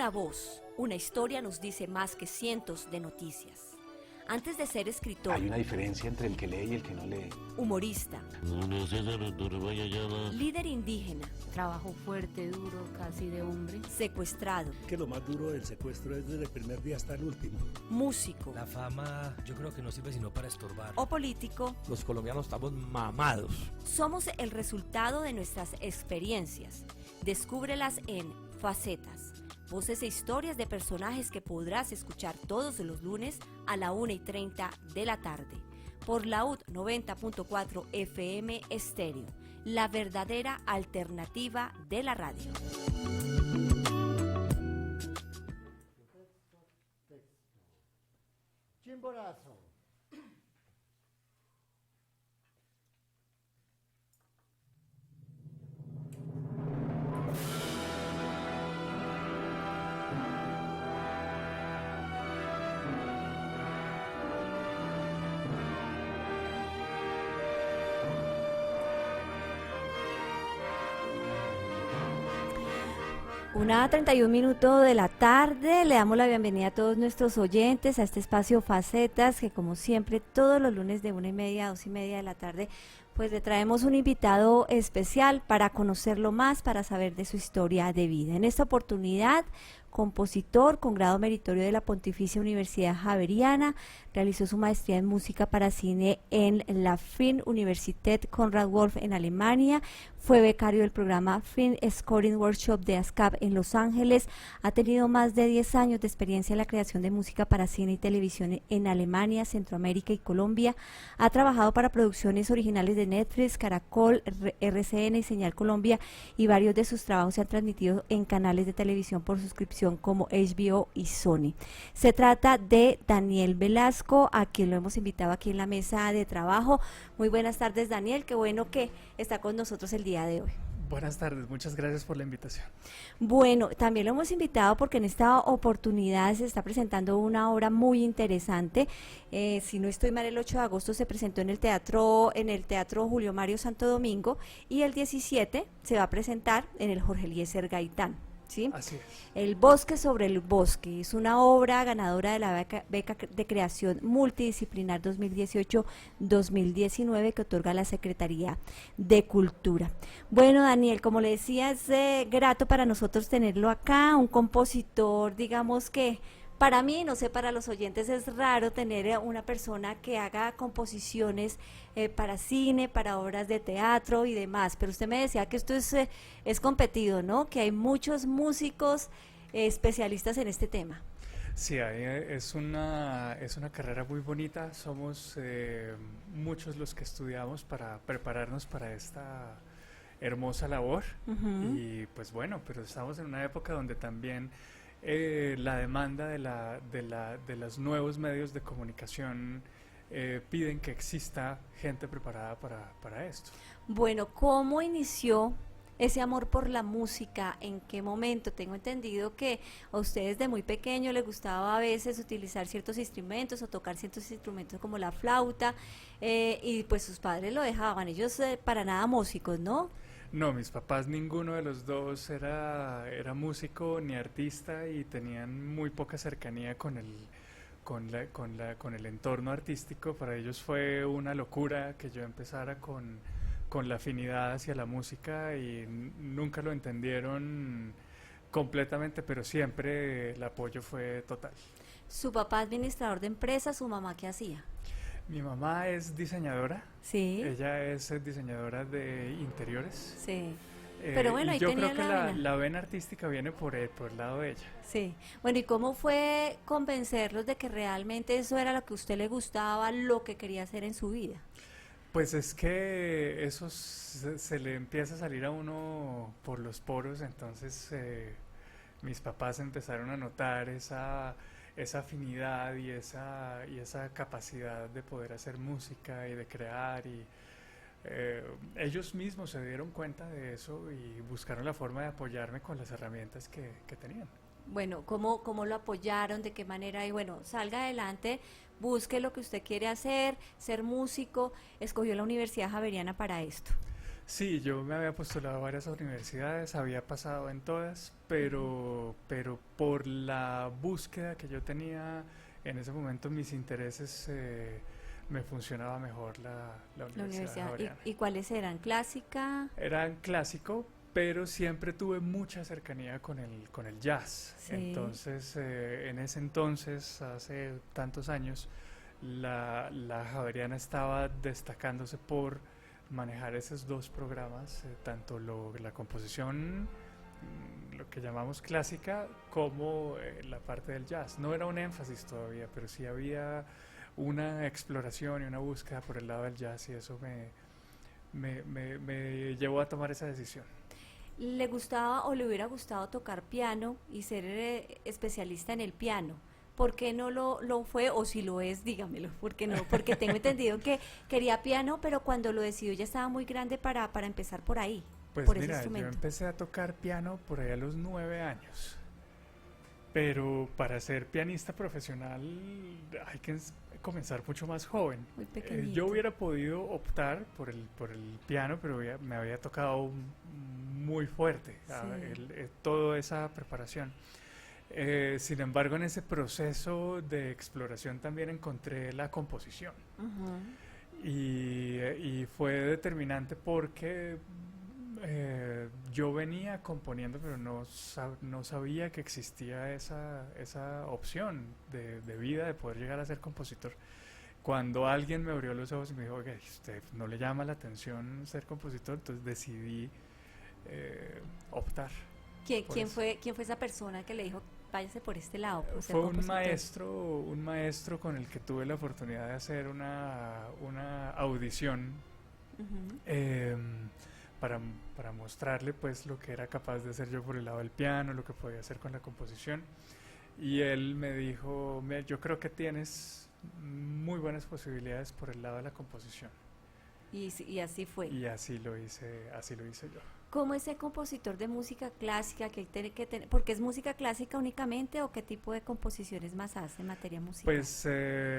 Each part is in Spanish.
Una voz, una historia nos dice más que cientos de noticias. Antes de ser escritor, hay una diferencia entre el que lee y el que no lee. Humorista, líder indígena, trabajo fuerte, duro, casi de hombre. Secuestrado, Que lo más duro del secuestro es desde el primer día hasta el último. músico. La fama yo creo que no sirve sino para estorbar. O político. Los colombianos estamos mamados. Somos el resultado de nuestras experiencias. Descúbrelas en Facetas. Voces e historias de personajes que podrás escuchar todos los lunes a la 1:30 de la tarde. Por Laúd 90.4 FM Estéreo. La verdadera alternativa de la radio. Chimborazo. Una 31 minutos de la tarde, le damos la bienvenida a todos nuestros oyentes a este espacio Facetas, que como siempre todos los lunes de 1:30 a 2:30 de la tarde, pues le traemos un invitado especial para conocerlo más, para saber de su historia de vida. En esta oportunidad, compositor con grado meritorio de la Pontificia Universidad Javeriana, realizó su maestría en música para cine en la Filmuniversität Konrad Wolf en Alemania, fue becario del programa Film Scoring Workshop de ASCAP en Los Ángeles, ha tenido más de 10 años de experiencia en la creación de música para cine y televisión en Alemania, Centroamérica y Colombia, ha trabajado para producciones originales de Netflix, Caracol, RCN y Señal Colombia, y varios de sus trabajos se han transmitido en canales de televisión por suscripción como HBO y Sony. Se trata de Daniel Velasco, a quien lo hemos invitado aquí en la mesa de trabajo. Muy buenas tardes, Daniel, qué bueno que está con nosotros el día de hoy. Buenas tardes, muchas gracias por la invitación. Bueno, también lo hemos invitado porque en esta oportunidad se está presentando una obra muy interesante. Si no estoy mal, el 8 de agosto se presentó en el teatro Julio Mario Santo Domingo, y el 17 se va a presentar en el Jorge Eliezer Gaitán. ¿Sí? Así es. El bosque sobre el bosque es una obra ganadora de la beca de creación multidisciplinar 2018-2019 que otorga la Secretaría de Cultura. Bueno, Daniel, como le decía, es grato para nosotros tenerlo acá, un compositor, digamos que para mí, no sé, para los oyentes es raro tener una persona que haga composiciones para cine, para obras de teatro y demás, pero usted me decía que esto es competido, ¿no? Que hay muchos músicos especialistas en este tema. Sí, es una carrera muy bonita, somos muchos los que estudiamos para prepararnos para esta hermosa labor. Y pues bueno, pero estamos en una época donde también la demanda de los nuevos medios de comunicación piden que exista gente preparada para esto. Bueno, ¿cómo inició ese amor por la música? ¿En qué momento? Tengo entendido que a ustedes de muy pequeño les gustaba a veces utilizar ciertos instrumentos o tocar ciertos instrumentos como la flauta, y pues sus padres lo dejaban, ellos para nada músicos, ¿no? No, mis papás ninguno de los dos era músico ni artista, y tenían muy poca cercanía con el entorno artístico. Para ellos fue una locura que yo empezara con la afinidad hacia la música, y nunca lo entendieron completamente, pero siempre el apoyo fue total. Su papá administrador de empresas, ¿su mamá qué hacía? Mi mamá es diseñadora. Sí. Ella es diseñadora de interiores. Sí. Pero bueno, ahí yo tenía creo que la vena. la vena artística viene por el lado de ella. Sí. Bueno, ¿y cómo fue convencerlos de que realmente eso era lo que a usted le gustaba, lo que quería hacer en su vida? Pues es que eso se le empieza a salir a uno por los poros, entonces mis papás empezaron a notar esa afinidad y esa capacidad de poder hacer música y de crear, y ellos mismos se dieron cuenta de eso y buscaron la forma de apoyarme con las herramientas que tenían. Bueno, ¿cómo lo apoyaron? ¿De qué manera? Y bueno, salga adelante, busque lo que usted quiere hacer, ser músico, escogió la Universidad Javeriana para esto. Sí, yo me había postulado a varias universidades, había pasado en todas, pero por la búsqueda que yo tenía en ese momento, mis intereses, me funcionaba mejor la La Universidad universidad. Javeriana. Y cuáles eran? ¿Clásica? Era clásico, pero siempre tuve mucha cercanía con el jazz. Sí. Entonces, en ese entonces, hace tantos años, la Javeriana estaba destacándose por manejar esos dos programas, tanto la composición, lo que llamamos clásica, como la parte del jazz. No era un énfasis todavía, pero sí había una exploración y una búsqueda por el lado del jazz, y eso me llevó a tomar esa decisión. ¿Le gustaba o le hubiera gustado tocar piano y ser especialista en el piano? ¿Por qué no lo fue? O si lo es, dígamelo. ¿Por qué no? Porque tengo entendido que quería piano, pero cuando lo decidió ya estaba muy grande para empezar por ahí, Pues por ese mira, yo instrumento. empecé a tocar piano por ahí a los 9 años, pero para ser pianista profesional hay que comenzar mucho más joven. Muy Yo pequeñito. hubiera podido optar por el piano, pero me había tocado muy fuerte Sí. toda esa preparación. Sin embargo, en ese proceso de exploración también encontré la composición, Ujú. y fue determinante porque yo venía componiendo, pero no sabía que existía esa opción de vida de poder llegar a ser compositor. Cuando alguien me abrió los ojos y me dijo, oye, ¿usted no le llama la atención ser compositor? Entonces decidí optar por eso. ¿Quién fue esa persona que le dijo, váyase por este lado, por ser Fue compositor? un maestro con el que tuve la oportunidad de hacer una audición, Ujú. para, para mostrarle pues lo que era capaz de hacer yo por el lado del piano, lo que podía hacer con la composición. Y él me dijo, "Mira, yo creo que tienes muy buenas posibilidades por el lado de la composición". Y así fue. Y así lo hice yo. ¿Cómo es ser compositor de música clásica? ¿Qué tiene que tener? ¿Porque es música clásica únicamente o qué tipo de composiciones más hace en materia musical? Pues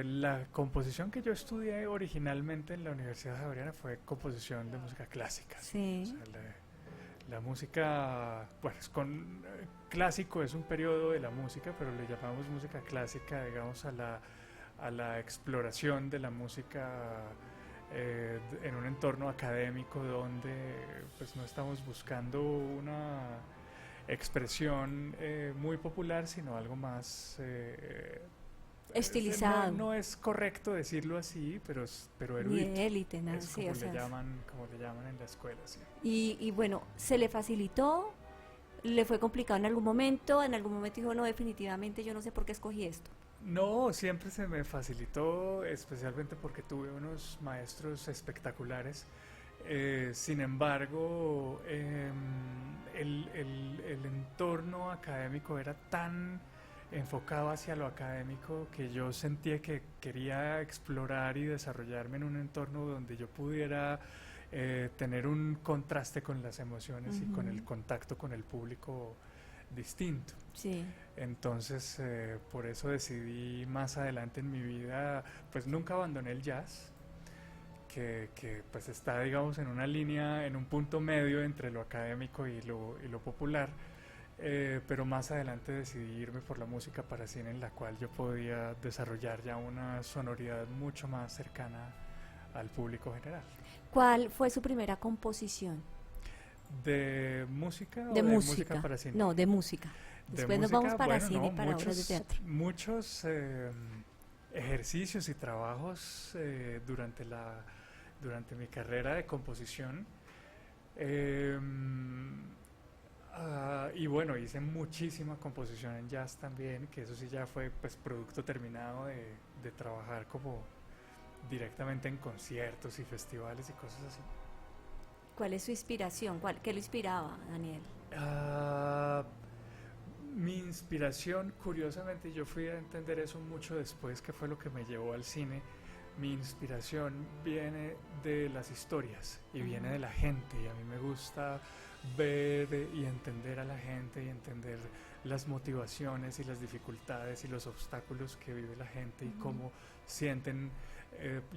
la composición que yo estudié originalmente en la Universidad Javeriana fue composición de música clásica. O Sí. sea, la música, bueno, clásico es un periodo de la música, pero le llamamos música clásica, digamos, a la exploración de la música en un entorno académico donde pues no estamos buscando una expresión muy popular, sino algo más Estilizado. no es correcto decirlo así, pero Ni erudito. de élite, nada. Es Sí, como o sea, como le llaman en la escuela, sí. y bueno, ¿se le facilitó? ¿Le fue complicado en algún momento? ¿En algún momento dijo, no, definitivamente yo no sé por qué escogí esto? No, siempre se me facilitó, especialmente porque tuve unos maestros espectaculares. Sin embargo, el entorno académico era tan enfocado hacia lo académico que yo sentía que quería explorar y desarrollarme en un entorno donde yo pudiera tener un contraste con las emociones y con el Ujú. contacto con el público distinto. Sí. Entonces, por eso decidí más adelante en mi vida, pues nunca abandoné el jazz, que pues está, digamos, en una línea, en un punto medio entre lo académico y lo popular, pero más adelante decidí irme por la música para cine, en la cual yo podía desarrollar ya una sonoridad mucho más cercana al público general. ¿Cuál fue su primera composición? ¿De música o De de música. música para cine? No, de música. De Después nos música, vamos para bueno, cine y no, para obras de teatro. muchos ejercicios y trabajos durante mi carrera de composición. Y bueno, hice muchísima composición en jazz también, que eso sí ya fue pues producto terminado de trabajar como directamente en conciertos y festivales y cosas así. ¿Cuál es su inspiración? ¿Qué lo inspiraba, Daniel? Ah, Mi inspiración, curiosamente, yo fui a entender eso mucho después, que fue lo que me llevó al cine. Mi inspiración viene de las historias y viene de la gente, y a mí me gusta ver y entender a la gente y entender las motivaciones y las dificultades y los obstáculos que vive la gente y cómo sienten.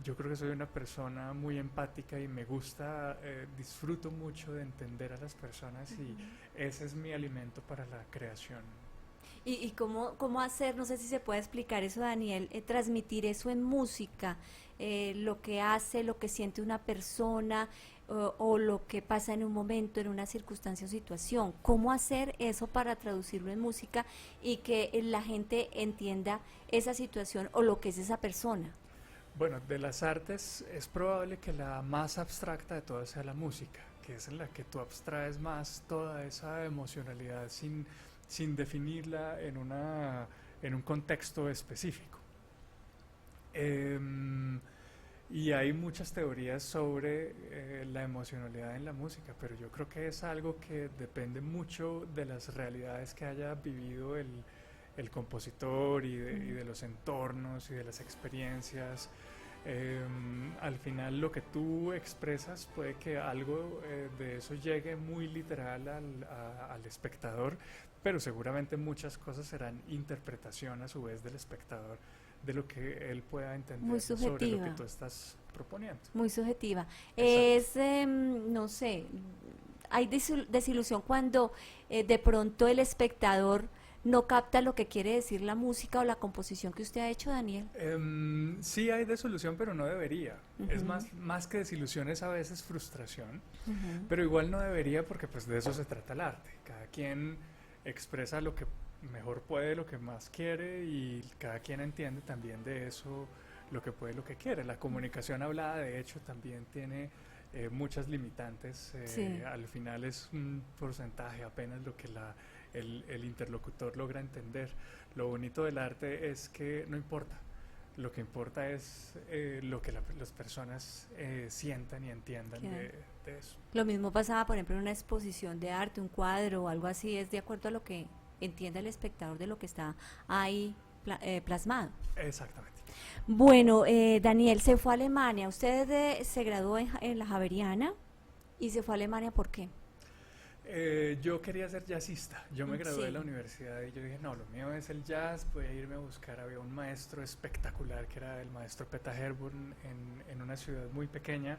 Yo creo que soy una persona muy empática y me gusta, disfruto mucho de entender a las personas y ese es mi alimento para la creación. ¿Y cómo hacer, no sé si se puede explicar eso, Daniel, transmitir eso en música, lo que hace, lo que siente una persona o lo que pasa en un momento, en una circunstancia o situación? ¿Cómo hacer eso para traducirlo en música y que la gente entienda esa situación o lo que es esa persona? Bueno, de las artes es probable que la más abstracta de todas sea la música, que es en la que tú abstraes más toda esa emocionalidad sin definirla en un contexto específico. Y hay muchas teorías sobre la emocionalidad en la música, pero yo creo que es algo que depende mucho de las realidades que haya vivido el compositor y de los entornos y de las experiencias. Al final lo que tú expresas puede que algo de eso llegue muy literal al espectador, pero seguramente muchas cosas serán interpretación a su vez del espectador de lo que él pueda entender Muy sobre lo que subjetiva. tú estás proponiendo. Muy subjetiva. Exacto. Es, no sé, hay desilusión cuando de pronto el espectador no capta lo que quiere decir la música o la composición que usted ha hecho, Daniel. Sí hay desilusión, pero no debería. Es Ujú. más que desilusión, es a veces frustración, Ujú. pero igual no debería porque pues de eso se trata el arte. Cada quien expresa lo que mejor puede, lo que más quiere y cada quien entiende también de eso lo que puede, lo que quiere. La comunicación hablada, de hecho, también tiene muchas limitantes. Sí. Al final es un porcentaje apenas lo que el interlocutor logra entender. Lo bonito del arte es que no importa. Lo que importa es lo que las personas sientan y entiendan Claro. de eso. Lo mismo pasaba, por ejemplo, en una exposición de arte, un cuadro o algo así, es de acuerdo a lo que entienda el espectador de lo que está ahí plasmado. Exactamente. Bueno, Daniel, se fue a Alemania. Usted se graduó en la Javeriana y se fue a Alemania, ¿por qué? Yo quería ser jazzista. Yo me gradué de la Sí. universidad y yo dije, no, lo mío es el jazz, voy a irme a buscar. Había un maestro espectacular que era el maestro Peter Herborn en una ciudad muy pequeña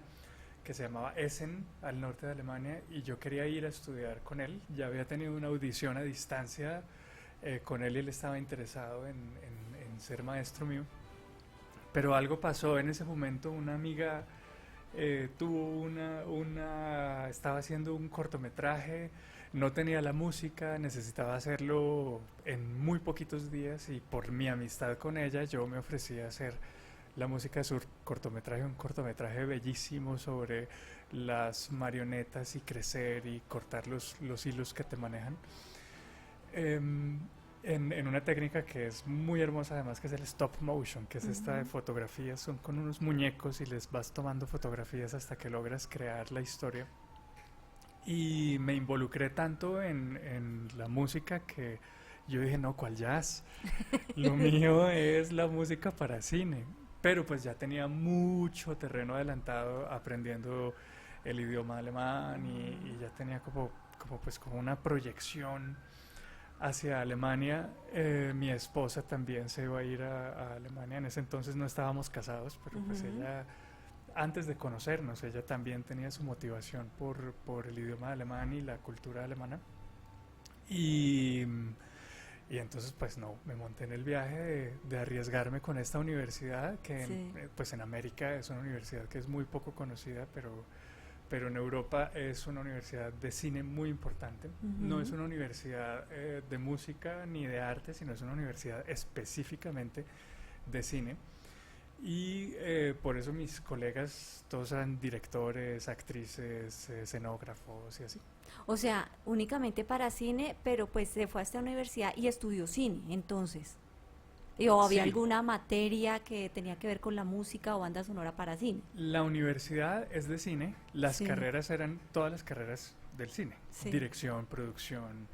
que se llamaba Essen, al norte de Alemania, y yo quería ir a estudiar con él. Ya había tenido una audición a distancia con él y él estaba interesado en ser maestro mío. Pero algo pasó en ese momento, una amiga tuvo estaba haciendo un cortometraje, no tenía la música, necesitaba hacerlo en muy poquitos días y por mi amistad con ella yo me ofrecí a hacer la música de su cortometraje, un cortometraje bellísimo sobre las marionetas y crecer y cortar los hilos que te manejan. En una técnica que es muy hermosa además, que es el stop motion, que es esta de fotografías, son con unos muñecos y les vas tomando fotografías hasta que logras crear la historia. Y me involucré tanto en la música que yo dije, no, ¿cuál jazz? Lo mío es la música para cine. Pero pues ya tenía mucho terreno adelantado aprendiendo el idioma alemán y ya tenía como una proyección hacia Alemania. Mi esposa también se iba a ir a Alemania. En ese entonces no estábamos casados, pero pues ella, antes de conocernos, ella también tenía su motivación por el idioma alemán y la cultura alemana. Y entonces pues no, me monté en el viaje de arriesgarme con esta universidad que Sí. pues en América es una universidad que es muy poco conocida, pero en Europa es una universidad de cine muy importante. No es una universidad de música ni de arte, sino es una universidad específicamente de cine. Y por eso mis colegas todos eran directores, actrices, escenógrafos y así. O sea, únicamente para cine, pero pues se fue a esta universidad y estudió cine, entonces. ¿O había Sí. alguna materia que tenía que ver con la música o banda sonora para cine? La universidad es de cine, las Sí. carreras eran todas las carreras del cine, Sí. dirección, producción,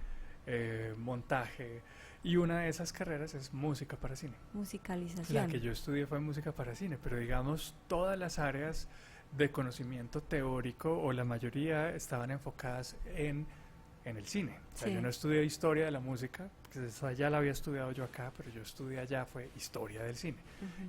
montaje, y una de esas carreras es música para cine. La Musicalización. que yo estudié fue música para cine, pero digamos todas las áreas de conocimiento teórico, o la mayoría estaban enfocadas en el cine. O sea, Sí. yo no estudié historia de la música, porque eso allá la había estudiado yo acá, pero yo estudié allá fue historia del cine.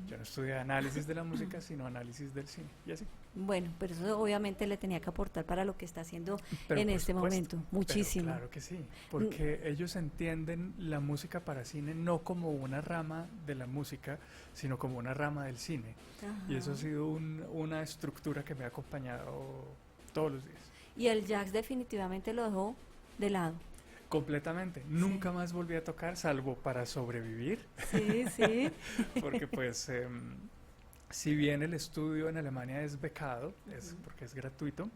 Yo no estudié análisis de la música, sino análisis del cine, y así. Bueno, pero eso obviamente le tenía que aportar para lo que está haciendo Pero en por este supuesto, momento, pero muchísimo. claro que sí, porque ellos entienden la música para cine no como una rama de la música, sino como una rama del cine. Y eso ha Ajá. sido una estructura que me ha acompañado todos los días. Y el jazz definitivamente lo dejó de lado. Completamente. Nunca más volví a tocar, salvo para sobrevivir, Sí, sí. porque pues si bien el estudio en Alemania es becado, porque es gratuito,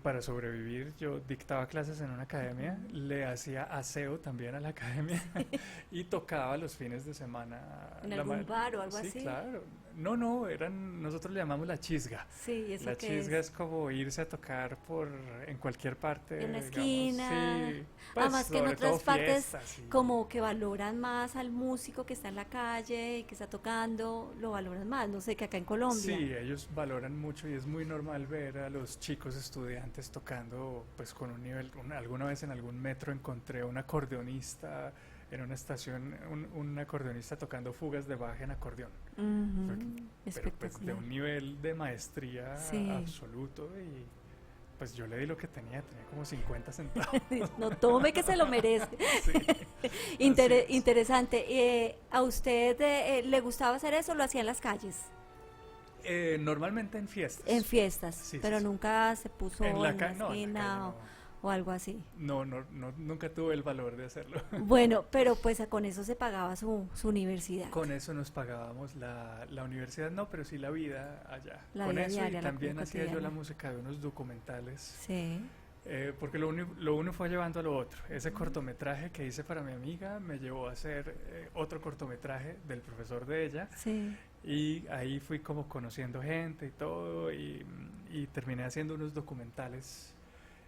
para sobrevivir yo dictaba clases en una academia, le hacía aseo también a la academia y tocaba los fines de semana. ¿En algún bar o algo sí, así? claro. No, nosotros le llamamos la chisga. Sí, ¿y eso La qué chisga es? es como irse a tocar en cualquier parte. En una digamos, esquina. sí. Pues, Además que en sobre otras todo partes fiestas y- como que valoran más al músico que está en la calle y que está tocando, lo valoran más, no sé, que acá en Colombia. Sí, ellos valoran mucho y es muy normal ver a los chicos estudiantes tocando pues con un nivel. Alguna vez en algún metro encontré un acordeonista en una estación, un acordeonista tocando fugas de Bach en acordeón. Ujú, Pero pues de espectacular. un nivel de maestría Sí. absoluto, y pues yo le di lo que tenía como 50 centavos. No tome que se lo merece. Sí. Intere- Así es. interesante. ¿A usted le gustaba hacer eso o lo hacía en las calles? Normalmente en fiestas. En fiestas, Sí, pero sí, sí. nunca se puso En en la la calle no, en la esquina calle o algo así. no, nunca tuve el valor de hacerlo. Bueno, pero pues con eso se pagaba su universidad. Con eso nos pagábamos la universidad, no, pero sí la vida allá. La Con vida eso diaria, y la también vida hacía yo la cotidiana. música de unos documentales, Sí. porque lo uno fue llevando a lo otro. Ese cortometraje que hice para mi amiga me llevó a hacer otro cortometraje del profesor de ella, Sí. y ahí fui como conociendo gente y todo, y terminé haciendo unos documentales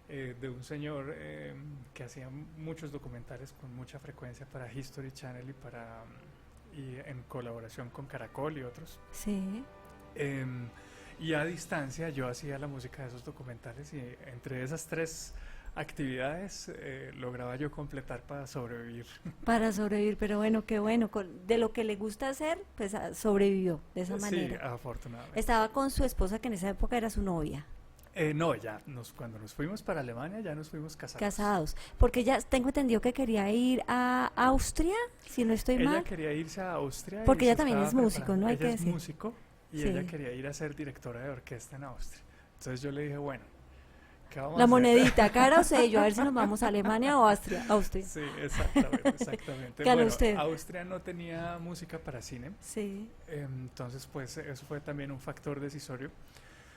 de un señor que hacía muchos documentales con mucha frecuencia para History Channel y en colaboración con Caracol y otros. Sí. Y a distancia yo hacía la música de esos documentales, y entre esas tres actividades lograba yo completar para sobrevivir. Para sobrevivir, pero bueno, qué bueno. De lo que le gusta hacer, pues sobrevivió de esa Sí, manera. afortunadamente. Estaba con su esposa, que en esa época era su novia, No, ya cuando nos fuimos para Alemania ya nos fuimos casados. casados. Porque ya tengo entendido que quería ir a Austria, si no estoy Ella mal. quería irse a Austria. Porque y ella se también estaba es músico, preparando. ¿no? Hay Ella que es decir. músico, y Sí. ella quería ir a ser directora de orquesta en Austria. Entonces yo le dije, bueno, ¿qué vamos a La hacer? monedita, cara o sello, a ver si nos vamos a Alemania o Austria. Austria. Sí, exactamente, exactamente. Gana Bueno, usted. Austria no tenía música para cine, Sí. entonces pues eso fue también un factor decisorio.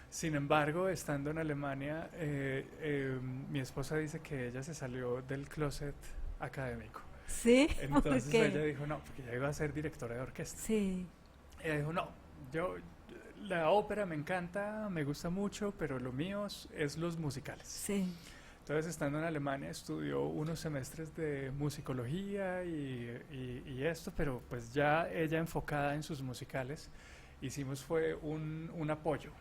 Sin embargo, estando en Alemania, mi esposa dice que ella se salió del closet académico. Sí. ¿Por Entonces qué? ella dijo, no, porque ella iba a ser directora de orquesta. Sí. Ella dijo, no, la ópera me encanta, me gusta mucho, pero lo mío es los musicales. Sí. Entonces, estando en Alemania, estudió unos semestres de musicología y esto, pero pues ya ella enfocada en sus musicales, fue un apoyo.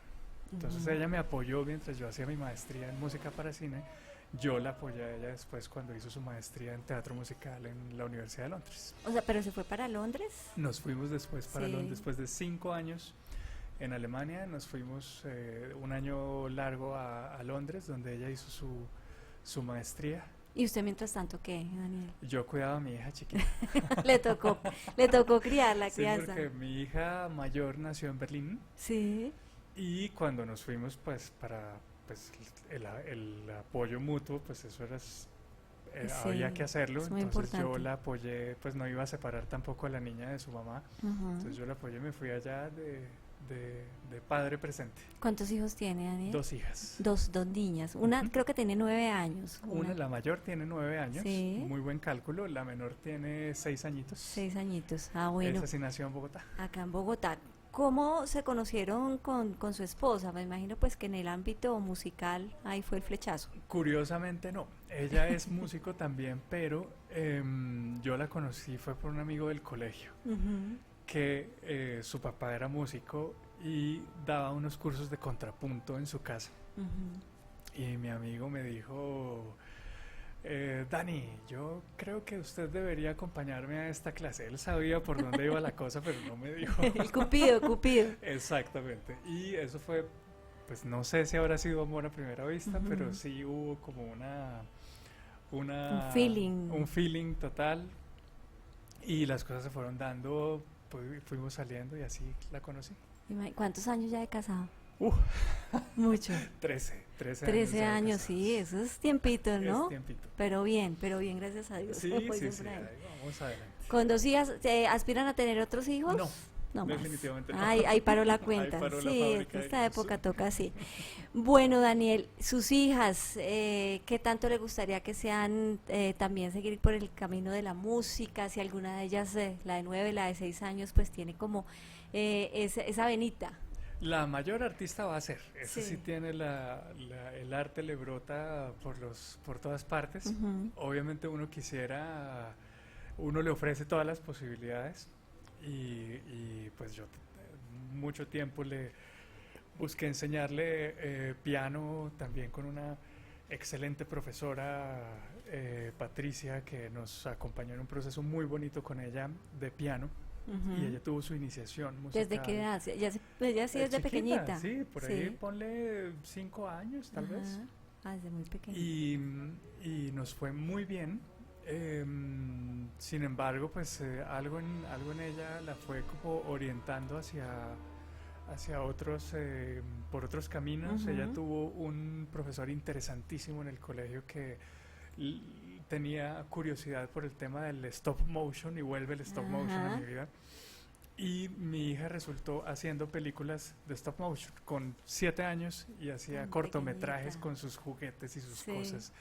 Entonces Ujú. ella me apoyó mientras yo hacía mi maestría en música para cine. Yo la apoyé a ella después cuando hizo su maestría en teatro musical en la Universidad de Londres. O sea, pero se fue para Londres. Nos fuimos después para Sí. Londres, después de 5 años en Alemania, nos fuimos un año largo a Londres, donde ella hizo su maestría. ¿Y usted mientras tanto qué, Daniel? Yo cuidaba a mi hija chiquita. le tocó criar la Sí, crianza. porque mi hija mayor nació en Berlín, Sí. y cuando nos fuimos pues para pues el apoyo mutuo, pues eso era Sí, había que hacerlo. es muy Entonces yo importante. la apoyé, pues no iba a separar tampoco a la niña de su mamá. Ujú. Entonces yo la apoyé y me fui allá de padre presente. ¿Cuántos hijos tiene, Daniel? 2 hijas. Dos niñas. Una Ujú. creo que tiene 9 años. La mayor tiene 9 años, Sí. muy buen cálculo. La menor tiene 6 añitos. 6 añitos. Ah, bueno. Esa sí nació en Bogotá. Acá en Bogotá. ¿Cómo se conocieron con su esposa? Me imagino pues que en el ámbito musical ahí fue el flechazo. Curiosamente no, ella es músico también, pero yo la conocí fue por un amigo del colegio, Ujú. que su papá era músico y daba unos cursos de contrapunto en su casa. Ujú. Y mi amigo me dijo, Dani, yo creo que usted debería acompañarme a esta clase. Él sabía por dónde iba la cosa, pero no me dijo. El Cupido, Cupido. Exactamente. Y eso fue, pues no sé si habrá sido amor a primera vista, Ujú. pero sí hubo como Un feeling. un feeling total. Y las cosas se fueron dando, pues, fuimos saliendo y así la conocí. ¿Cuántos años ya de casado? Uh, Mucho. 13 años. 13 ya de años, sí, casados. eso es tiempito, ¿no? Es tiempito. Pero bien, gracias a Dios. Sí, como sí, dicen sí, por ahí. ahí vamos adelante. Con 2 hijas, ¿aspiran a tener otros hijos? No, No más. definitivamente no. Ahí paró la Ahí cuenta. paró la Sí, fábrica de esta hijos. época toca así. Bueno, Daniel, sus hijas, ¿qué tanto le gustaría que sean también seguir por el camino de la música? Si alguna de ellas, la de 9, la de 6 años, pues tiene como esa venita. La mayor artista va a ser. Ese Sí. sí tiene el arte le brota por todas partes. Ujú. Obviamente uno le ofrece todas las posibilidades y pues yo mucho tiempo le busqué enseñarle piano también con una excelente profesora, Patricia, que nos acompañó en un proceso muy bonito con ella de piano. Ujú. Y ella tuvo su iniciación musical. ¿Desde qué edad? Ella sí desde chiquita, pequeñita. Sí, por ahí Sí. ponle 5 años tal vez. Ajá. Ah, desde muy pequeña. Y nos fue muy bien. Sin embargo, pues algo en ella la fue como orientando hacia otros, por otros caminos. Ujú. Ella tuvo un profesor interesantísimo en el colegio que l- tenía curiosidad por el tema del stop motion y vuelve el stop motion a Ajá. mi vida. Y mi hija resultó haciendo películas de stop motion con 7 años y hacía Tan cortometrajes pequeñita. con sus juguetes y sus Sí. cosas.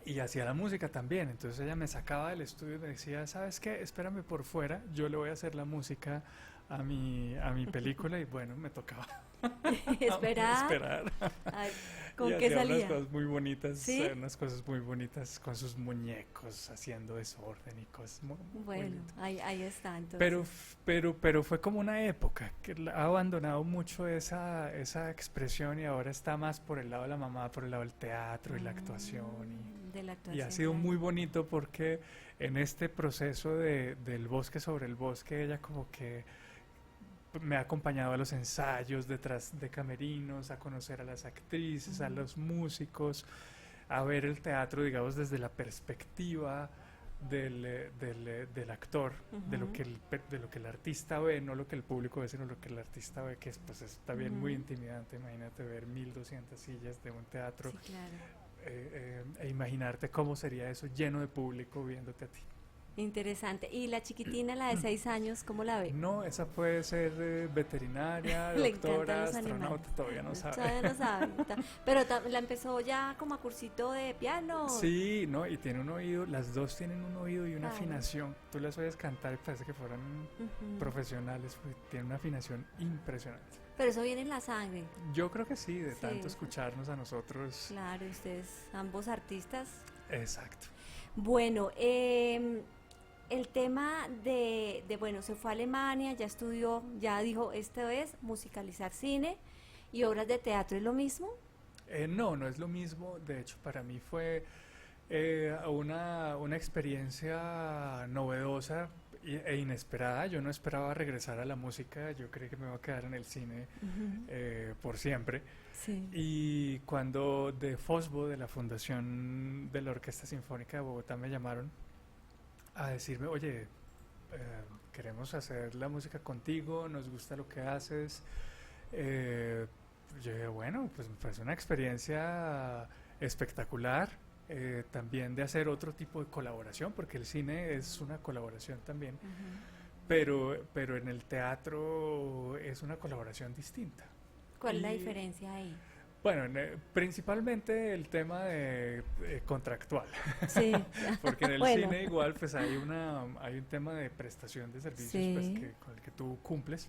Y hacía la música también. Entonces ella me sacaba del estudio y me decía, ¿sabes qué? Espérame por fuera, yo le voy a hacer la música a mi película. Y bueno, me tocaba esperar. Ay, ¿con Y qué hacía salía? unas cosas muy bonitas, ¿Sí? unas cosas muy bonitas con sus muñecos, haciendo desorden y cosas muy Bueno, lindas. ahí está, entonces. Pero fue como una época que ha abandonado mucho esa expresión y ahora está más por el lado de la mamá, por el lado del teatro y la actuación. De la Y actuación, ha sido claro. muy bonito porque en este proceso del bosque sobre el bosque, ella como que me ha acompañado a los ensayos detrás de camerinos, a conocer a las actrices, a Ujú. los músicos, a ver el teatro, digamos, desde la perspectiva del actor, de lo Ujú. que de lo que el artista ve, no lo que el público ve, sino lo que el artista ve, que es, pues, es también muy Ujú. intimidante. Imagínate ver 1200 sillas de un teatro, Sí, claro. e imaginarte cómo sería eso lleno de público viéndote a ti. Interesante. ¿Y la chiquitina, la de 6 años, cómo la ve? No, esa puede ser veterinaria, Le doctora, encantan los astronauta, animales. todavía no sabe. Todavía no sabe. Pero la empezó ya como a cursito de piano. Sí, no, y tiene un oído, las dos tienen un oído y una Claro. afinación. Tú las oyes cantar y parece que fueran Ujú. profesionales, porque tienen una afinación impresionante. Pero eso viene en la sangre. Yo creo que sí, de Sí, tanto eso. escucharnos a nosotros. Claro, y ustedes, ambos artistas. Exacto. Bueno, el tema bueno, se fue a Alemania, ya estudió, ya dijo, esto es musicalizar cine y obras de teatro, ¿es lo mismo? No es lo mismo. De hecho, para mí fue una experiencia novedosa e inesperada. Yo no esperaba regresar a la música, yo creí que me iba a quedar en el cine por siempre. Sí. Y cuando de FOSBO, de la Fundación de la Orquesta Sinfónica de Bogotá, me llamaron a decirme, oye, queremos hacer la música contigo, nos gusta lo que haces. Yo dije, bueno, pues me parece una experiencia espectacular. También de hacer otro tipo de colaboración, porque el cine es una colaboración también, pero en el teatro es una colaboración distinta. ¿Cuál es la Y- diferencia ahí? Bueno, principalmente el tema contractual, Sí. porque en el Bueno. cine igual pues hay un tema de prestación de servicios, Sí. pues, con el que tú cumples,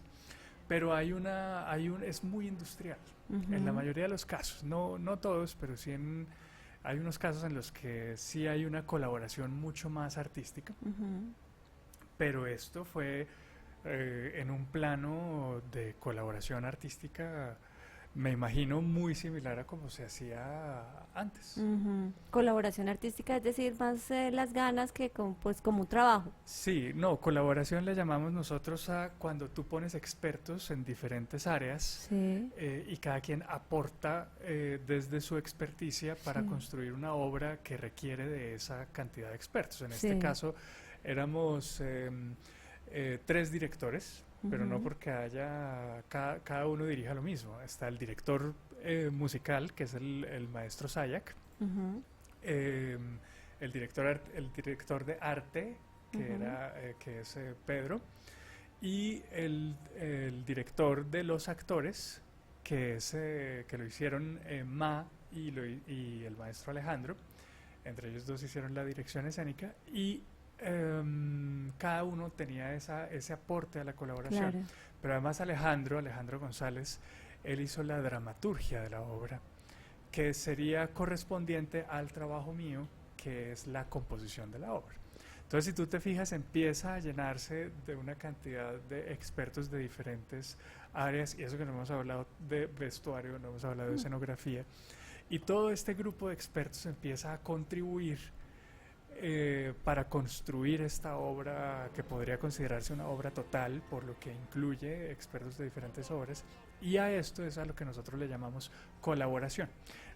pero es muy industrial en la Ujú. mayoría de los casos, no todos, pero sí hay unos casos en los que sí hay una colaboración mucho más artística, Ujú. pero esto fue en un plano de colaboración artística, me imagino muy similar a como se hacía antes. Ujú. Colaboración artística, es decir, más las ganas que pues como un trabajo. Sí, no, colaboración le llamamos nosotros a cuando tú pones expertos en diferentes áreas Sí. y cada quien aporta desde su experticia para Sí. construir una obra que requiere de esa cantidad de expertos. En este Sí. caso éramos 3 directores, pero no Ujú. porque cada uno dirija lo mismo. Está el director musical, que es el maestro Sayak, Ujú. eh, el director de arte, que, Ujú. que es Pedro, y el director de los actores, que lo hicieron Ma y el maestro Alejandro. Entre ellos dos hicieron la dirección escénica y cada uno tenía ese aporte a la colaboración. Claro. Pero además Alejandro González, él hizo la dramaturgia de la obra, que sería correspondiente al trabajo mío, que es la composición de la obra. Entonces, si tú te fijas, empieza a llenarse de una cantidad de expertos de diferentes áreas, y eso que no hemos hablado de vestuario, no hemos hablado de escenografía, y todo este grupo de expertos empieza a contribuir para construir esta obra que podría considerarse una obra total, por lo que incluye expertos de diferentes obras, y a esto es a lo que nosotros le llamamos colaboración.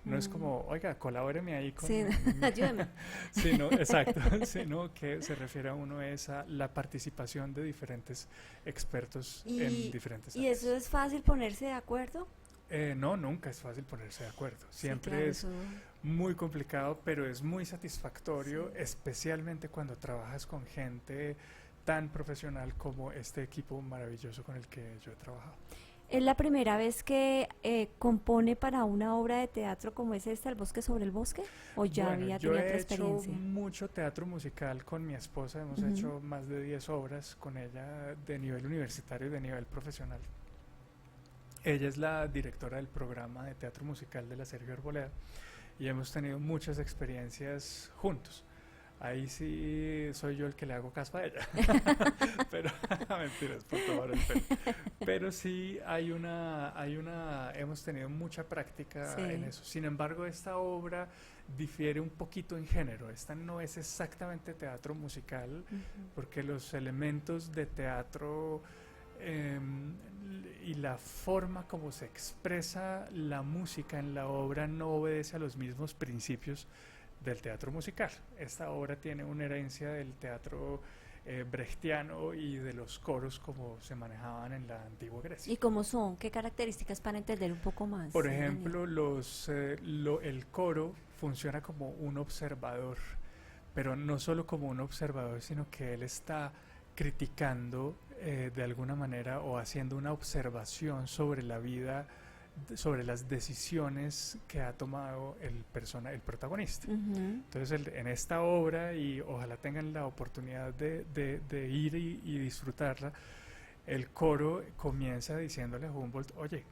No es como, oiga, colabóreme ahí con... Sí, ayúdeme. Sino, exacto, sino que se refiere a uno es a la participación de diferentes expertos en diferentes ¿Y áreas. eso es fácil ponerse de acuerdo? No, nunca es fácil ponerse de acuerdo. Sí, Siempre claro, es eso- muy complicado, pero es muy satisfactorio, especialmente cuando trabajas con gente tan profesional como este equipo maravilloso con el que yo he trabajado. ¿Es la primera vez que compone para una obra de teatro como es esta, El bosque sobre el bosque? ¿O ya Bueno, había yo tenido otra he hecho experiencia? mucho teatro musical con mi esposa, hemos Ujú. hecho más de 10 obras con ella de nivel universitario y de nivel profesional. Ella es la directora del programa de teatro musical de la Sergio Arboleda y hemos tenido muchas experiencias juntos. Ahí sí soy yo el que le hago caso a ella. Pero mentiras, por tomar el pelo. Pero sí hemos tenido mucha práctica Sí. en eso. Sin embargo, esta obra difiere un poquito en género. Esta no es exactamente teatro musical, Ujú. porque los elementos de teatro y la forma como se expresa la música en la obra no obedece a los mismos principios del teatro musical. Esta obra tiene una herencia del teatro brechtiano y de los coros como se manejaban en la antigua Grecia. ¿Y cómo son? ¿Qué características para entender un poco más? Por Daniel? ejemplo, el coro funciona como un observador, pero no solo como un observador, sino que él está criticando de alguna manera o haciendo una observación sobre la vida, sobre las decisiones que ha tomado el protagonista. Ujú. Entonces, en esta obra, y ojalá tengan la oportunidad de ir y disfrutarla, el coro comienza diciéndole a Humboldt, oye,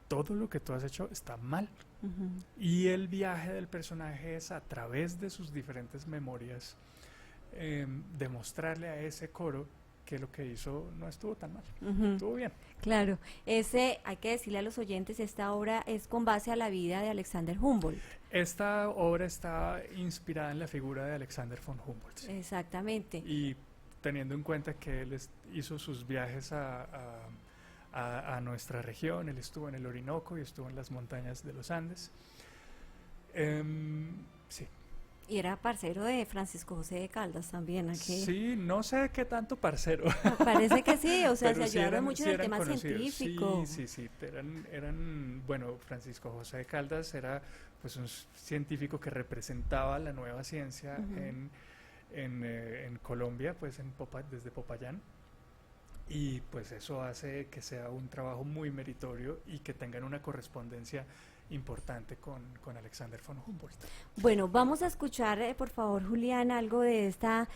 todo lo que tú has hecho está mal. Ujú. Y el viaje del personaje es a través de sus diferentes memorias demostrarle a ese coro que lo que hizo no estuvo tan mal, Ujú. estuvo bien. Claro, hay que decirle a los oyentes, esta obra es con base a la vida de Alexander Humboldt. Esta obra está inspirada en la figura de Alexander von Humboldt. Exactamente. Y teniendo en cuenta que él hizo sus viajes a nuestra región, él estuvo en el Orinoco y estuvo en las montañas de los Andes. Sí. Y era parcero de Francisco José de Caldas también, aquí. Sí, no sé qué tanto parcero. Parece que sí, o sea, Pero se sí ayudaron eran- mucho sí en el eran tema conocidos. científico. Sí, bueno, Francisco José de Caldas era pues un científico que representaba la nueva ciencia Ujú. en Colombia, pues desde Popayán. Y pues eso hace que sea un trabajo muy meritorio y que tengan una correspondencia importante con Alexander von Humboldt. Bueno, vamos a escuchar, por favor, Julián, algo de esta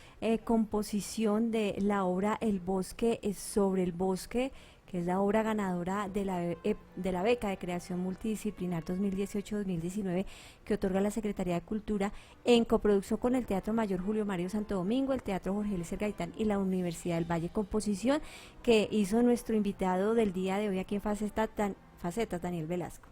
composición de la obra El bosque sobre el bosque, que es la obra ganadora de la beca de creación multidisciplinar 2018-2019 que otorga la Secretaría de Cultura en coproducción con el Teatro Mayor Julio Mario Santo Domingo, el Teatro Jorge Eliezer Gaitán y la Universidad del Valle. Composición que hizo nuestro invitado del día de hoy aquí en Facetas, Daniel Velasco.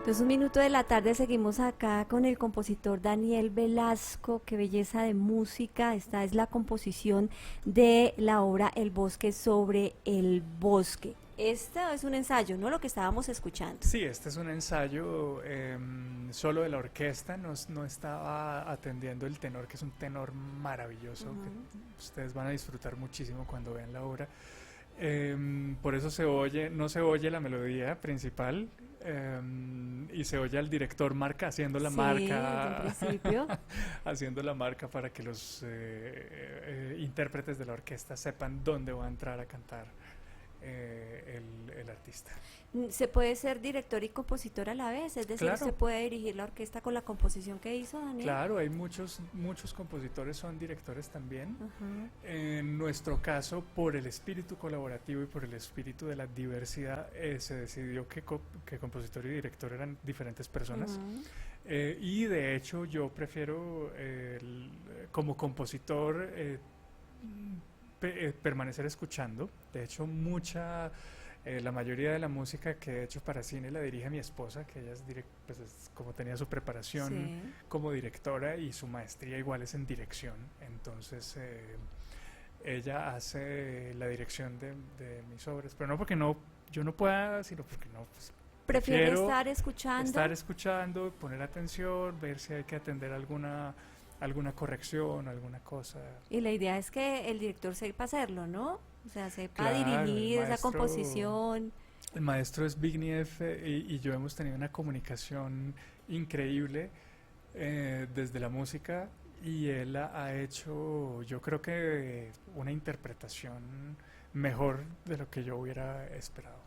Entonces, 1 minuto de la tarde, seguimos acá con el compositor Daniel Velasco. Qué belleza de música. Esta es la composición de la obra El bosque sobre el bosque. Este es un ensayo, ¿no? Lo que estábamos escuchando. Sí, este es un ensayo solo de la orquesta, no estaba atendiendo el tenor, que es un tenor maravilloso, que ustedes van a disfrutar muchísimo cuando vean la obra. Por eso no se oye la melodía principal, y se oye al director haciendo la marca, desde el principio. haciendo la marca para que los intérpretes de la orquesta sepan dónde va a entrar a cantar el artista. ¿Se puede ser director y compositor a la vez? Es decir, Claro. ¿se puede dirigir la orquesta con la composición que hizo Daniel? Claro, hay muchos compositores son directores también. Ajá. En nuestro caso, por el espíritu colaborativo y por el espíritu de la diversidad, se decidió que compositor y director eran diferentes personas. Ujú. Y de hecho yo prefiero como compositor permanecer escuchando. De hecho la mayoría de la música que he hecho para cine la dirige mi esposa, que ella es como tenía su preparación Sí. como directora y su maestría igual es en dirección. Entonces ella hace la dirección de mis obras, pero no porque yo no pueda, sino porque pues, Prefiero prefiero estar escuchando. poner atención, ver si hay que atender alguna corrección, alguna cosa. Y la idea es que el director sepa hacerlo, ¿no? O sea, sepa Claro, dirigir el esa maestro- composición. El maestro Zbigniew y yo hemos tenido una comunicación increíble desde la música, y él ha hecho, yo creo que una interpretación mejor de lo que yo hubiera esperado.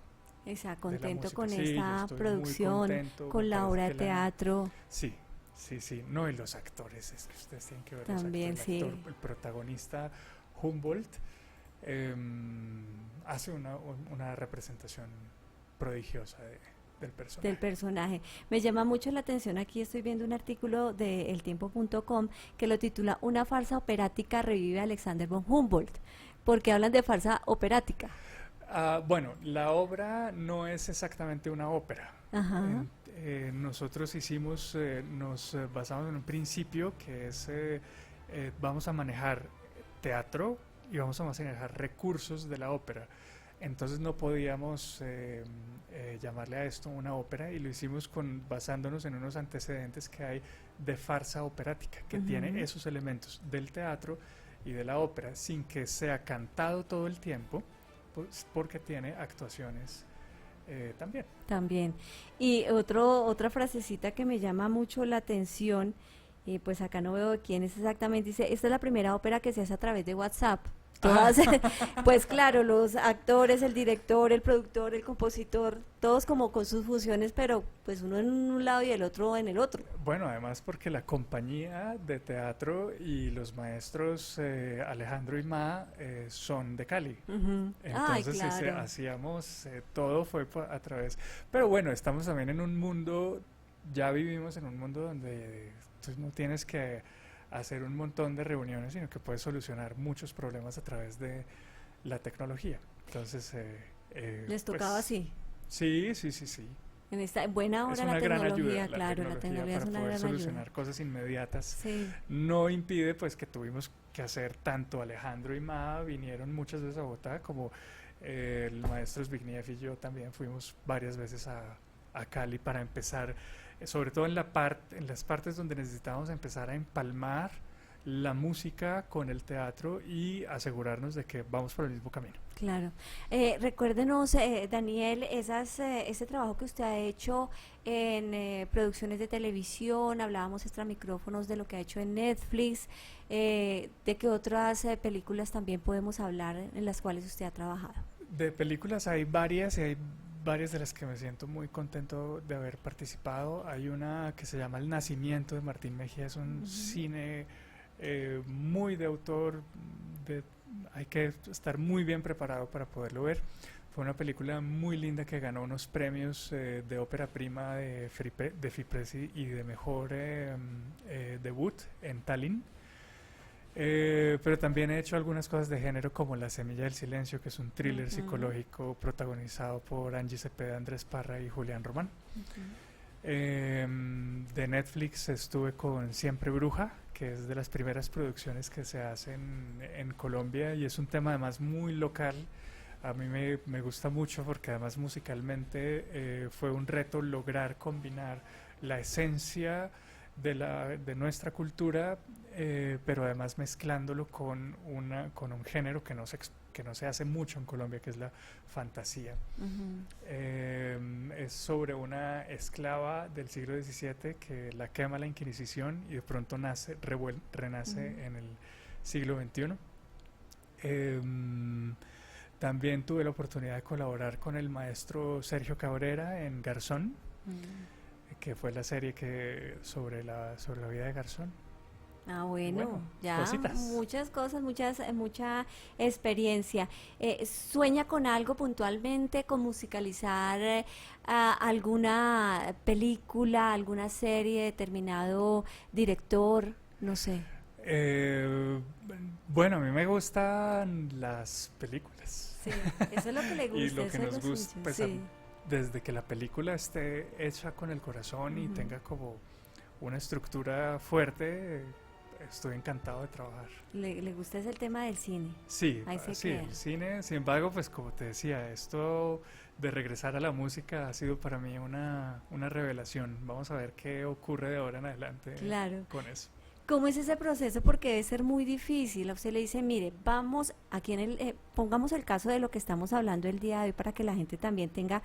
Está de la contento música. con Sí, yo esta estoy muy producción, contento, con me la parece obra de que teatro. Sí, no, y los actores, es que ustedes tienen que ver También, los actores. sí. El protagonista Humboldt hace una representación prodigiosa del personaje. Del personaje. Me llama mucho la atención, aquí estoy viendo un artículo de eltiempo.com que lo titula Una farsa operática revive a Alexander von Humboldt, porque hablan de farsa operática. Bueno, la obra no es exactamente una ópera. Ajá. Nosotros nos basamos en un principio que es, vamos a manejar teatro y vamos a manejar recursos de la ópera. Entonces no podíamos llamarle a esto una ópera y lo hicimos basándonos en unos antecedentes que hay de farsa operática, que tiene esos elementos del teatro y de la ópera, sin que sea cantado todo el tiempo, pues, porque tiene actuaciones también. También. Y otra frasecita que me llama mucho la atención, pues acá no veo de quién es exactamente, dice, esta es la primera ópera que se hace a través de WhatsApp. Todas, pues claro, los actores, el director, el productor, el compositor, todos como con sus funciones, pero pues uno en un lado y el otro en el otro. Bueno, además porque la compañía de teatro y los maestros Alejandro y Ma son de Cali. Ay, Entonces claro. hacíamos, todo fue a través. Pero bueno, estamos también en un mundo, ya vivimos en un mundo donde tú no tienes que hacer un montón de reuniones, sino que puedes solucionar muchos problemas a través de la tecnología. Entonces, Les tocaba pues, así. sí, sí, sí, sí. En esta buena hora Es la una gran tecnología, ayuda, claro, la tecnología es para una poder gran solucionar ayuda. cosas inmediatas. Sí. No impide pues que tuvimos que hacer, tanto Alejandro y Ma vinieron muchas veces a Bogotá, como el maestro Zbigniew y yo también fuimos varias veces a Cali para empezar, sobre todo en en las partes donde necesitábamos empezar a empalmar la música con el teatro y asegurarnos de que vamos por el mismo camino. Claro. Recuérdenos, Daniel, ese trabajo que usted ha hecho en producciones de televisión, hablábamos extra micrófonos de lo que ha hecho en Netflix, de qué otras películas también podemos hablar en las cuales usted ha trabajado. De películas hay varias y hay varias de las que me siento muy contento de haber participado. Hay una que se llama El Nacimiento de Martín Mejía, es un cine muy de autor, hay que estar muy bien preparado para poderlo ver. Fue una película muy linda que ganó unos premios de ópera prima de FIPRES y de mejor debut en Tallinn. Pero también he hecho algunas cosas de género como La Semilla del Silencio, que es un thriller psicológico protagonizado por Angie Cepeda, Andrés Parra y Julián Román. De Netflix estuve con Siempre Bruja, que es de las primeras producciones que se hacen en Colombia y es un tema además muy local. A mí me gusta mucho porque además musicalmente fue un reto lograr combinar la esencia de nuestra cultura, pero además mezclándolo con un género que no se hace mucho en Colombia, que es la fantasía. Es sobre una esclava del siglo XVII que la quema la Inquisición y de pronto renace en el siglo XXI. También tuve la oportunidad de colaborar con el maestro Sergio Cabrera en Garzón, que fue la serie sobre la vida de Garzón. Ah, bueno, ya cositas. muchas cosas, mucha experiencia. ¿Sueña con algo puntualmente, con musicalizar alguna película, alguna serie, determinado director? No sé. Bueno, a mí me gustan las películas. Sí, eso es lo que le gusta. Y lo que eso es nos lo gusta, suyo, pues, sí. desde que la película esté hecha con el corazón y tenga como una estructura fuerte, estoy encantado de trabajar. Le gusta es el tema del cine. Sí, Ahí se sí, queda. el cine, sin embargo, pues como te decía, esto de regresar a la música ha sido para mí una revelación. Vamos a ver qué ocurre de ahora en adelante Claro. con eso. ¿Cómo es ese proceso? Porque debe ser muy difícil. A usted le dice, mire, vamos aquí pongamos el caso de lo que estamos hablando el día de hoy para que la gente también tenga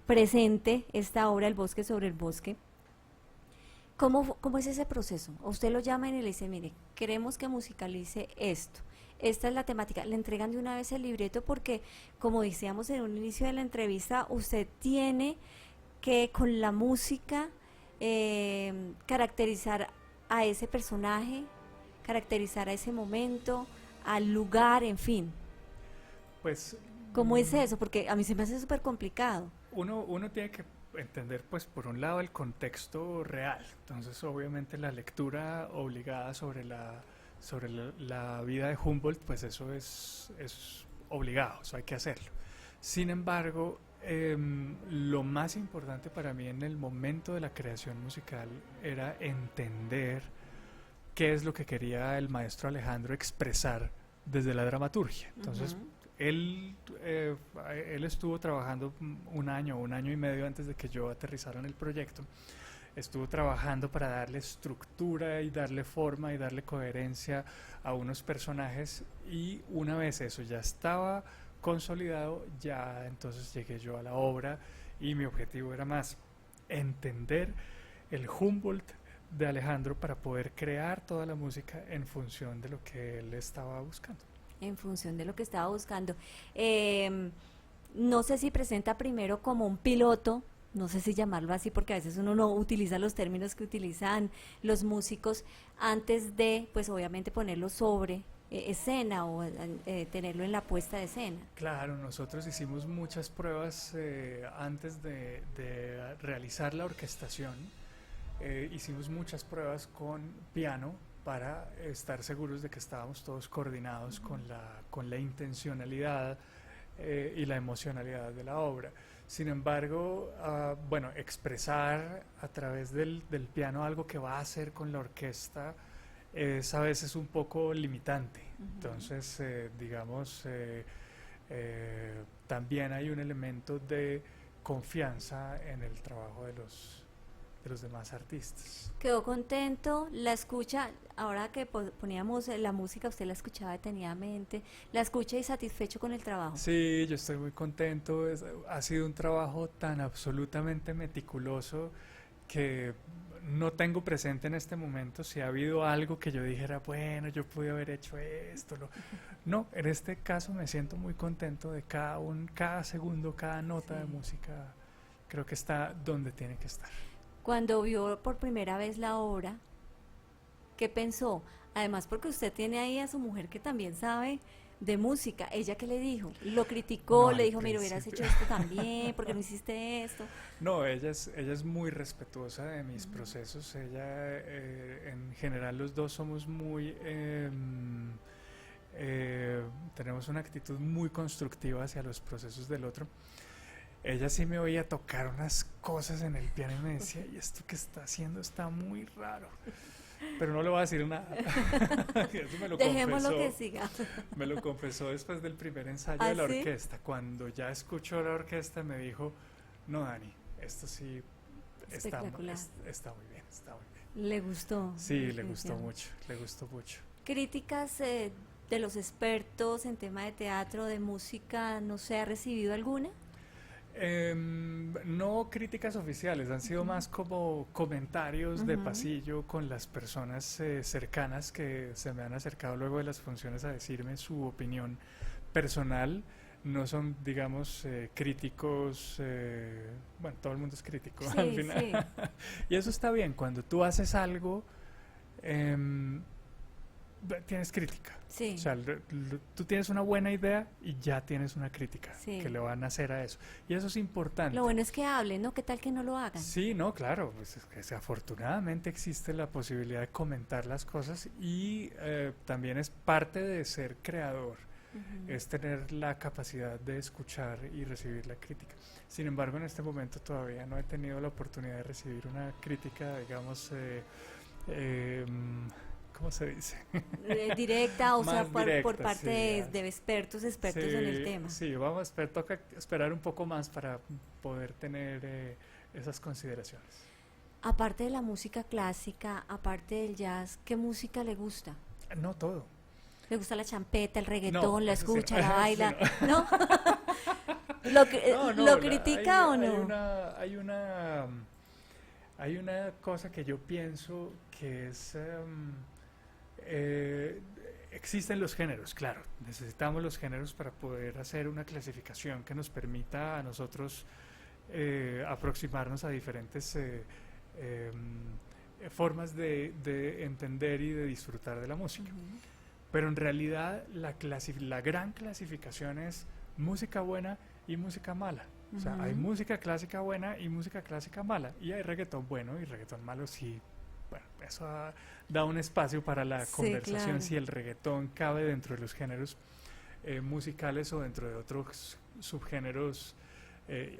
presente esta obra, El bosque sobre el bosque. ¿Cómo es ese proceso? A usted lo llaman y le dice, mire, queremos que musicalice esto. Esta es la temática. Le entregan de una vez el libreto porque, como decíamos en un inicio de la entrevista, usted tiene que con la música caracterizar a ese personaje, caracterizar a ese momento, al lugar, en fin. Pues ¿Cómo es eso? Porque a mí se me hace súper complicado. uno tiene que entender, pues, por un lado el contexto real. Entonces, obviamente, la lectura obligada sobre la vida de Humboldt, pues eso es obligado, eso hay que hacerlo. Sin embargo, lo más importante para mí en el momento de la creación musical era entender qué es lo que quería el maestro Alejandro expresar desde la dramaturgia. Entonces, él estuvo trabajando un año y medio antes de que yo aterrizara en el proyecto. Estuvo trabajando para darle estructura y darle forma y darle coherencia a unos personajes, y una vez eso ya estaba consolidado, ya entonces llegué yo a la obra, y mi objetivo era más entender el Humboldt de Alejandro para poder crear toda la música en función de lo que él estaba buscando. En función de lo que estaba buscando. No sé si presenta primero como un piloto, no sé si llamarlo así, porque a veces uno no utiliza los términos que utilizan los músicos antes de, pues obviamente ponerlo sobre escena o tenerlo en la puesta de escena. Claro, nosotros hicimos muchas pruebas antes de realizar la orquestación. Hicimos muchas pruebas con piano para estar seguros de que estábamos todos coordinados con la intencionalidad y la emocionalidad de la obra. Sin embargo, bueno, expresar a través del piano algo que va a hacer con la orquesta es a veces un poco limitante. Entonces, digamos, también hay un elemento de confianza en el trabajo de los demás artistas. Quedó contento, la escucha, ahora que poníamos la música, usted la escuchaba detenidamente, la escucha y satisfecho con el trabajo. Sí, yo estoy muy contento, ha sido un trabajo tan absolutamente meticuloso que no tengo presente en este momento si ha habido algo que yo dijera, bueno, yo pude haber hecho esto. No, en este caso me siento muy contento de cada segundo, cada nota de música, creo que está donde tiene que estar. Cuando vio por primera vez la obra, ¿qué pensó? Además, porque usted tiene ahí a su mujer que también sabe de música. ¿Ella qué le dijo? ¿Lo criticó? No, ¿Le dijo, mira, hubieras hecho esto también? ¿Por qué no hiciste esto? No, ella es muy respetuosa de mis procesos. Ella, en general, los dos somos muy... tenemos una actitud muy constructiva hacia los procesos del otro. Ella sí me oía tocar unas cosas en el piano y me decía, y esto que está haciendo está muy raro. Pero no le voy a decir nada. Eso me lo Dejémoslo confesó, que siga. me lo confesó después del primer ensayo de la ¿sí? orquesta. Cuando ya escuchó la orquesta me dijo, no, Dani, esto sí está muy bien, está muy bien. ¿Le gustó? Sí, le gustó mucho. ¿Críticas de los expertos en tema de teatro, de música, no se ha recibido alguna? No críticas oficiales, han sido más como comentarios de pasillo con las personas cercanas que se me han acercado luego de las funciones a decirme su opinión personal. No son, digamos, críticos, bueno, todo el mundo es crítico al final. Sí. Y eso está bien, cuando tú haces algo, tienes crítica. Sí. O sea, tú tienes una buena idea y ya tienes una crítica que le van a hacer a eso. Y eso es importante. Lo bueno es que hablen, ¿no? ¿Qué tal que no lo hagan? Sí, no, claro. Pues es que afortunadamente existe la posibilidad de comentar las cosas y también es parte de ser creador. Es tener la capacidad de escuchar y recibir la crítica. Sin embargo, en este momento todavía no he tenido la oportunidad de recibir una crítica, digamos, ¿cómo se dice? Directa, o sea, por parte sí, de expertos sí, en el tema. Sí, toca esperar un poco más para poder tener esas consideraciones. Aparte de la música clásica, aparte del jazz, ¿qué música le gusta? No, todo. ¿Le gusta la champeta, el reggaetón, no, la escucha, sí, la baila? Sí, no. ¿No? ¿Lo critica o no? Hay una cosa que yo pienso que es... existen los géneros, claro. Necesitamos los géneros para poder hacer una clasificación que nos permita a nosotros aproximarnos a diferentes formas de entender y de disfrutar de la música. Pero en realidad la gran clasificación es música buena y música mala. O sea, hay música clásica buena y música clásica mala. Y hay reggaetón bueno y reggaetón malo, sí. Bueno, eso da un espacio para la conversación, claro. Si el reggaetón cabe dentro de los géneros. musicales o dentro de otros subgéneros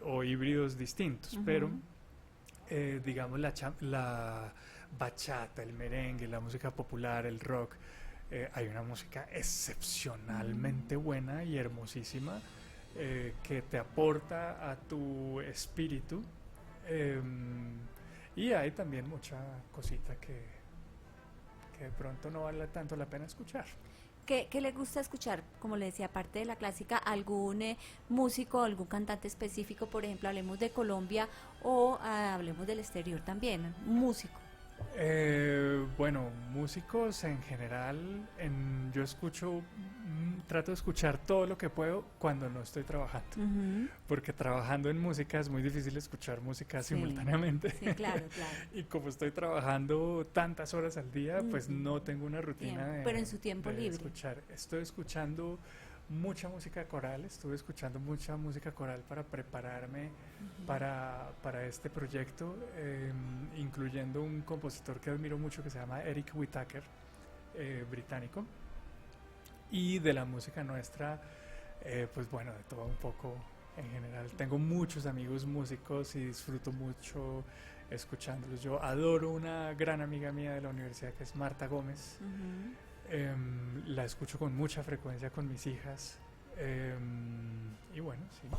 o híbridos distintos, pero digamos la bachata, el merengue, la música popular, el rock, hay una música excepcionalmente buena y hermosísima que te aporta a tu espíritu, y hay también mucha cosita que de pronto no vale tanto la pena escuchar. ¿Qué le gusta escuchar? Como le decía, aparte de la clásica, algún músico, algún cantante específico, por ejemplo, hablemos de Colombia o hablemos del exterior también, un músico. Bueno, músicos en general, yo escucho, trato de escuchar todo lo que puedo cuando no estoy trabajando, porque trabajando en música es muy difícil escuchar música simultáneamente. Sí, claro, claro. Y como estoy trabajando tantas horas al día, pues no tengo una rutina Pero en su tiempo de libre. escuchar. Estoy escuchando mucha música coral, estuve escuchando mucha música coral para prepararme para este proyecto, incluyendo un compositor que admiro mucho que se llama Eric Whittaker, británico, y de la música nuestra, pues bueno, de todo un poco en general. Tengo muchos amigos músicos y disfruto mucho escuchándolos. Yo adoro una gran amiga mía de la universidad que es Marta Gómez. La escucho con mucha frecuencia con mis hijas, y bueno, sí.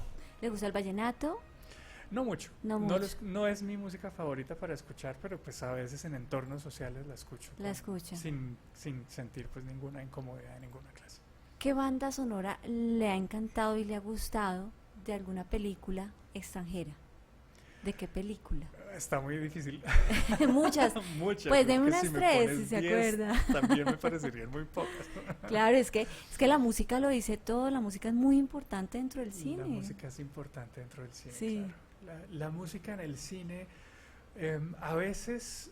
¿Le gusta el vallenato? No mucho. No mucho. No es mi música favorita para escuchar, pero pues a veces en entornos sociales la escucho. La escucha. Sin sentir pues ninguna incomodidad de ninguna clase. ¿Qué banda sonora le ha encantado y le ha gustado de alguna película extranjera? ¿De qué película? Está muy difícil. Muchas. Muchas. Pues creo deme que unas si me tres, pones si se 10, acuerda. También me parecerían muy pocas. Claro, es que la música lo dice todo, la música es muy importante dentro del cine. La música es importante dentro del cine, Sí. claro. La música en el cine, a veces,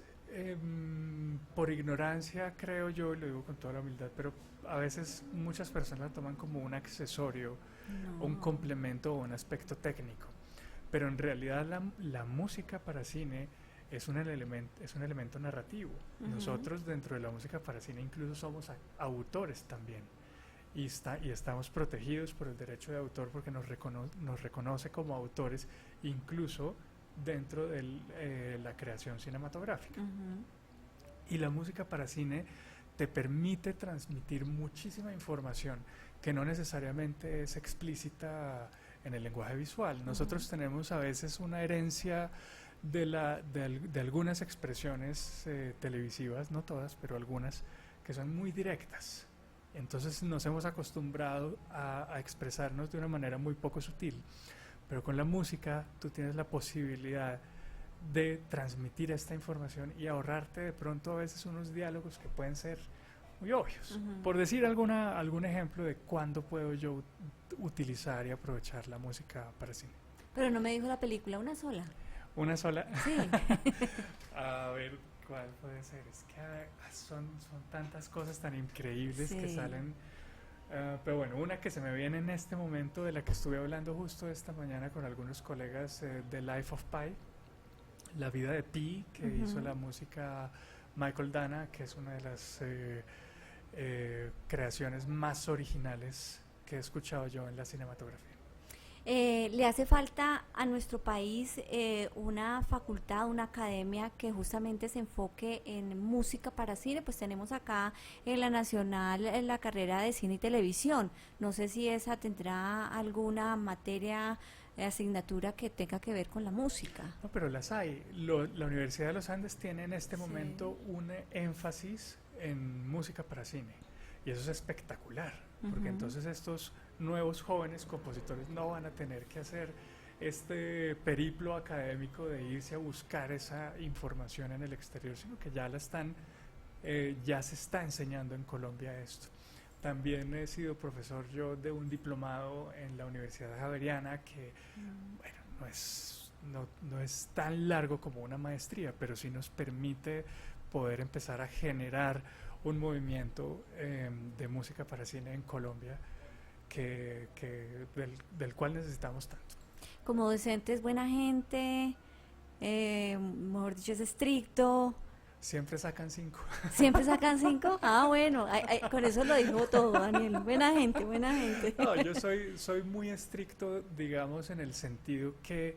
por ignorancia, creo yo, y lo digo con toda la humildad, pero a veces muchas personas la toman como un accesorio, un No. complemento o un aspecto técnico. Pero en realidad la música para cine es un elemento narrativo. Nosotros dentro de la música para cine incluso somos autores también. Y estamos protegidos por el derecho de autor porque nos reconoce como autores incluso dentro de la creación cinematográfica. Y la música para cine te permite transmitir muchísima información que no necesariamente es explícita en el lenguaje visual. Nosotros tenemos a veces una herencia de algunas expresiones televisivas, no todas, pero algunas, que son muy directas. Entonces nos hemos acostumbrado a expresarnos de una manera muy poco sutil. Pero con la música tú tienes la posibilidad de transmitir esta información y ahorrarte de pronto a veces unos diálogos que pueden ser muy obvios. Por decir algún ejemplo de cuándo puedo yo utilizar y aprovechar la música para cine. Pero no me dijo la película, una sola. Una sola. Sí. A ver, ¿cuál puede ser? Es que son tantas cosas tan increíbles que Sí. salen. Pero bueno, una que se me viene en este momento, de la que estuve hablando justo esta mañana con algunos colegas, The Life of Pi, La vida de Pi, que hizo la música Michael Dana, que es una de las creaciones más originales que he escuchado yo en la cinematografía. ¿Le hace falta a nuestro país una facultad, una academia que justamente se enfoque en música para cine? Pues tenemos acá en la Nacional la carrera de cine y televisión. No sé si esa tendrá alguna materia, asignatura que tenga que ver con la música. No, pero las hay. La Universidad de los Andes tiene en este Sí. momento un énfasis en música para cine. Y eso es espectacular, porque entonces estos nuevos jóvenes compositores no van a tener que hacer este periplo académico de irse a buscar esa información en el exterior, sino que ya ya se está enseñando en Colombia esto. También he sido profesor yo de un diplomado en la Universidad Javeriana que, bueno, no es tan largo como una maestría, pero sí nos permite poder empezar a generar un movimiento de música para cine en Colombia del cual necesitamos tanto. Como docente es buena gente, mejor dicho es estricto. Siempre sacan 5. ¿Siempre sacan 5? Ah, bueno, con eso lo dijo todo, Daniel. Buena gente, buena gente. No, yo soy muy estricto, digamos, en el sentido que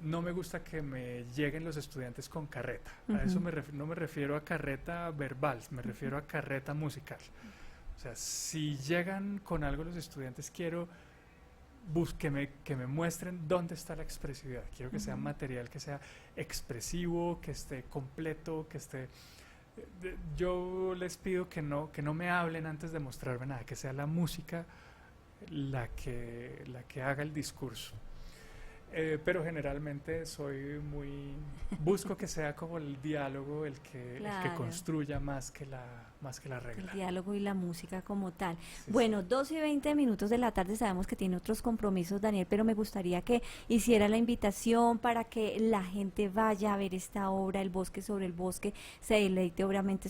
no me gusta que me lleguen los estudiantes con carreta. A eso no me refiero a carreta verbal, me refiero a carreta musical. O sea, si llegan con algo los estudiantes, quiero que me muestren dónde está la expresividad. Quiero que sea material, que sea expresivo, que esté completo, que esté... Yo les pido que no me hablen antes de mostrarme nada, que sea la música la que haga el discurso. Pero generalmente busco que sea como el diálogo el que construya más que la regla. El diálogo y la música como tal. Sí, bueno, 2:20 de la tarde, sabemos que tiene otros compromisos, Daniel, pero me gustaría que hiciera la invitación para que la gente vaya a ver esta obra, El bosque sobre el bosque, se deleite obviamente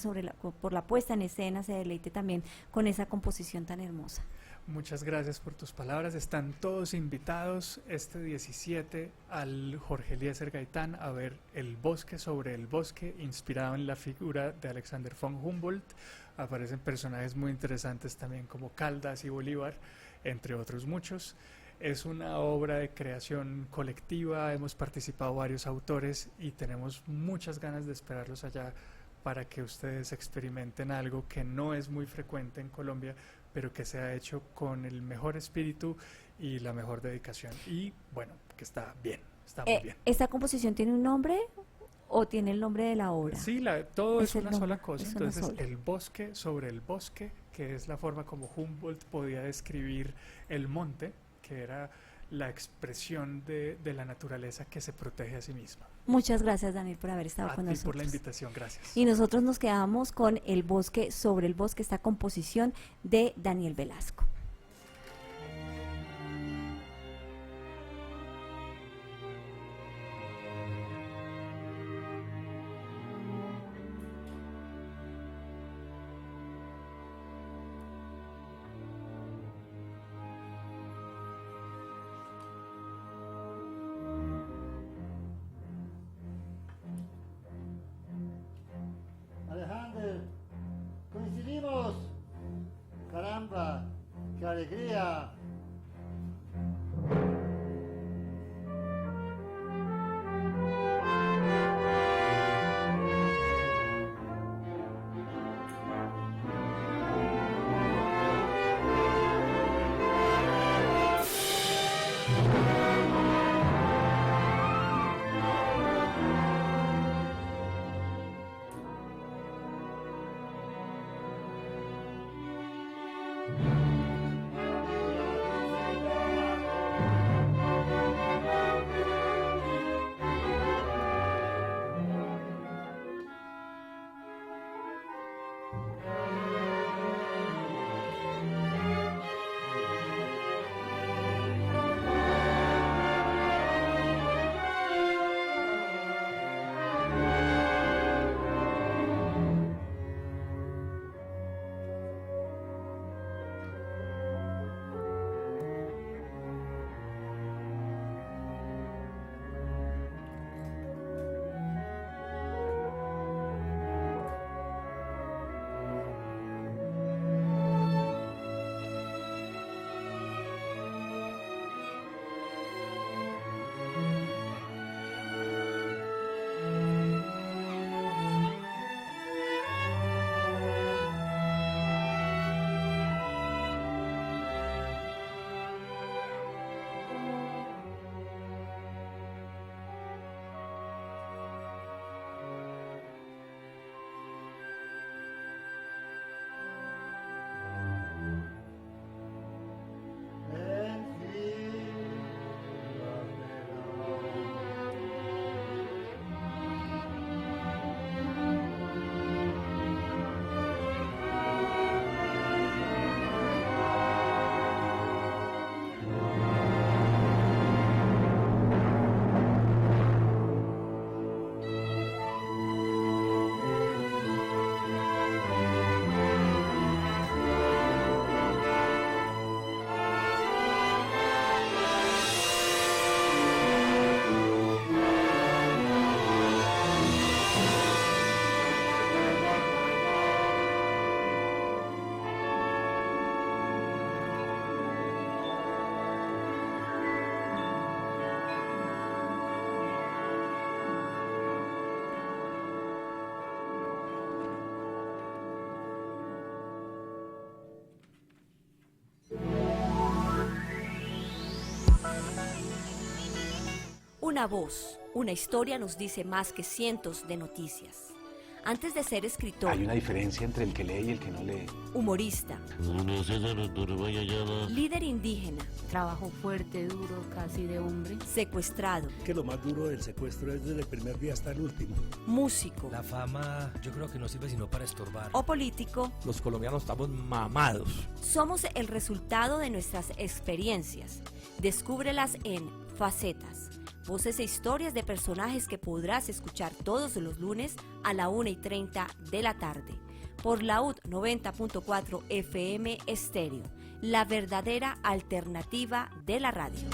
por la puesta en escena, se deleite también con esa composición tan hermosa. Muchas gracias por tus palabras. Están todos invitados este 17 al Jorge Eliezer Gaitán a ver El bosque sobre el bosque, inspirado en la figura de Alexander von Humboldt. Aparecen personajes muy interesantes también como Caldas y Bolívar, entre otros muchos. Es una obra de creación colectiva, hemos participado varios autores y tenemos muchas ganas de esperarlos allá para que ustedes experimenten algo que no es muy frecuente en Colombia, pero que se ha hecho con el mejor espíritu y la mejor dedicación. Y bueno, que está bien, está muy bien. ¿Esta composición tiene un nombre o tiene el nombre de la obra? Sí, todo es una sola nombre, cosa. es una Entonces, sola. El bosque sobre el bosque, que es la forma como Humboldt podía describir el monte, que era la expresión de la naturaleza que se protege a sí misma. Muchas gracias, Daniel, por haber estado A con ti nosotros. por la invitación, gracias. Y nosotros nos quedamos con El bosque sobre el bosque, esta composición de Daniel Velasco. Alejandro, coincidimos. Caramba, qué alegría. Una voz, una historia nos dice más que cientos de noticias. Antes de ser escritor, Hay una diferencia entre el que lee y el que no lee. humorista, líder indígena, Trabajo fuerte, duro, casi de hombre. secuestrado, Que lo más duro del secuestro es desde el primer día hasta el último. músico La fama yo creo que no sirve sino para estorbar. o político, Los colombianos estamos mamados. somos el resultado de nuestras experiencias. Descúbrelas en Facetas, voces e historias de personajes que podrás escuchar todos los lunes a la 1:30 de la tarde por Laúd 90.4 FM Estéreo, la verdadera alternativa de la radio.